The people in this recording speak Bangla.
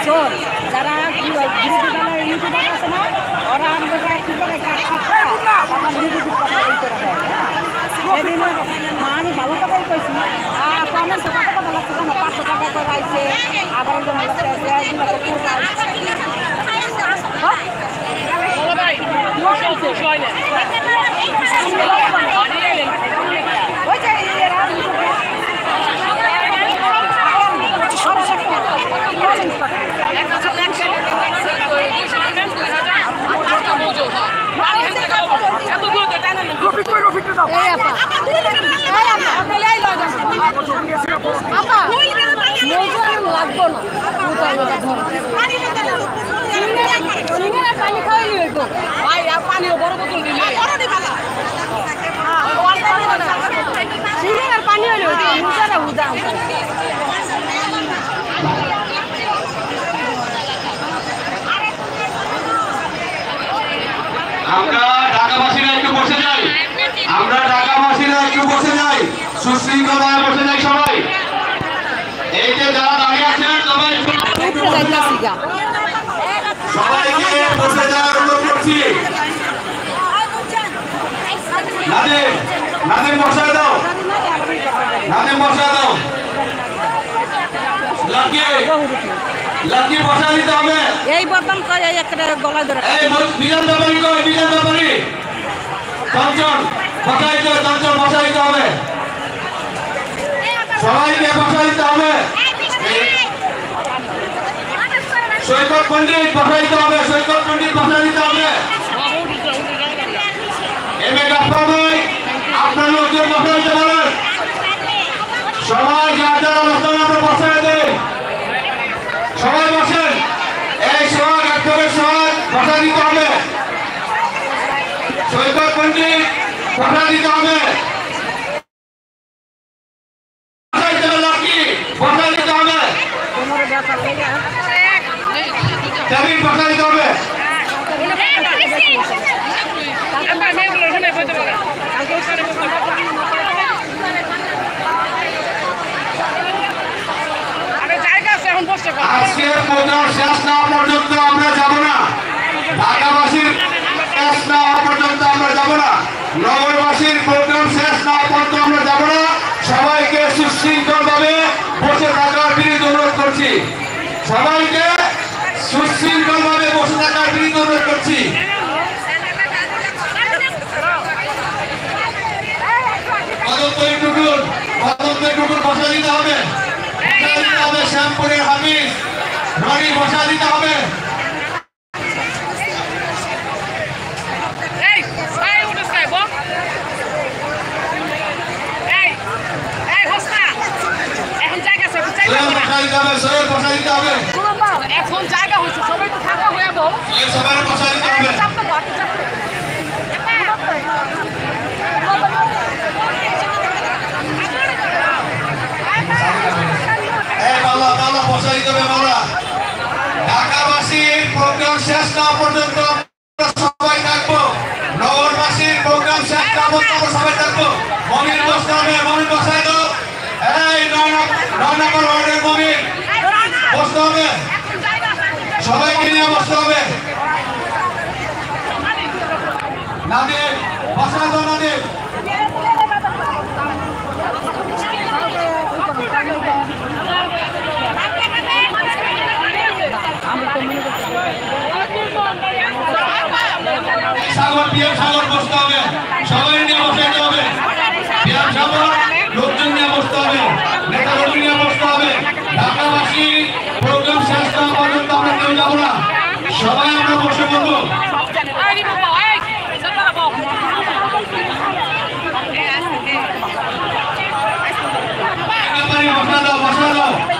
চোর যারা ইউটিউবার আছে না ওরা আমাদের কি করে আমি ভালো কথাই কইছি কমেন্ট কত কথা লাগছে না 500 টাকা করে আইছে আবার লাগবো না পানি খাওয়াই ভাই পানিও বড় বোতল দিলে সিঙ্গার পানি হলে উদারা উদা আমরা ঢাকাবাসীরা একটু বসে যাই সুশৃঙ্খলভাবে বসে যাই সবাই এই যে যারা দাঁড়িয়ে আছেন সবাইকে বসে যাওয়ার অনুরোধ করছি নাদিম বসায় দাও লাকি বসা দিতে হবে এই বদল করে একটা গলায় ধরে এই বিজন ব্যাপারী চঞ্চল বসা দিতে হবে সবাইকে বসা দিতে হবে সৈকত পণ্ডিত বসা দিতে হবে আপনার লোকজন বসা দিতে পারেন সবাই যারা অবস্থান আমরা বসায় দেন সবাই বসেন এই সোহাগ একদমের সোহাগ বসা দিতে হবে সৈকত পণ্ডিত বসা দিতে হবে বসা দিতে হবে আজকের প্রোগ্রাম শেষ না পর্যন্ত আমরা যাব না ঢাকাবাসীর শেষ না পর্যন্ত আমরা যাব না নগরবাসীর প্রোগ্রাম শেষ না পর্যন্ত আমরা যাব না সবাইকে সুশৃঙ্খলভাবে বসে থাকার বিনীত অনুরোধ করছি সবাইকে সুশৃঙ্খলভাবে বসে থাকার বিনীত অনুরোধ করছি বসা দিতে হবে শ্যামপুরের হামিদ রনি বসা দিতে হবে এখন জায়গা হয়েছে সবাই তো থাকা হয়ে যাবো সবাই বসা দিতে হবে ঢাকাবাসীর প্রোগ্রাম শেষ না পর্যন্ত সবাই থাকবো নগরবাসীর প্রোগ্রাম শেষ না পর্যন্ত সবাই থাকবো মমিন বসতে হবে মমিন বসাই দাও এই 9 নম্বর ওয়ার্ডের মমিন বসতে হবে সবাইকে নিয়ে বসতে হবে নাদিম বসা দাও নাদিম সাগর বসতে হবে সবাই নিয়ে বসাইতে হবে লোকজন নিয়ে বসতে হবে নেতা কর্মী নিয়ে বসতে হবে ঢাকাবাসী প্রোগ্রাম শেষ না পর্যন্ত আমরা কেউ যাবো না সবাই আমরা বসে বলবো বসা দাও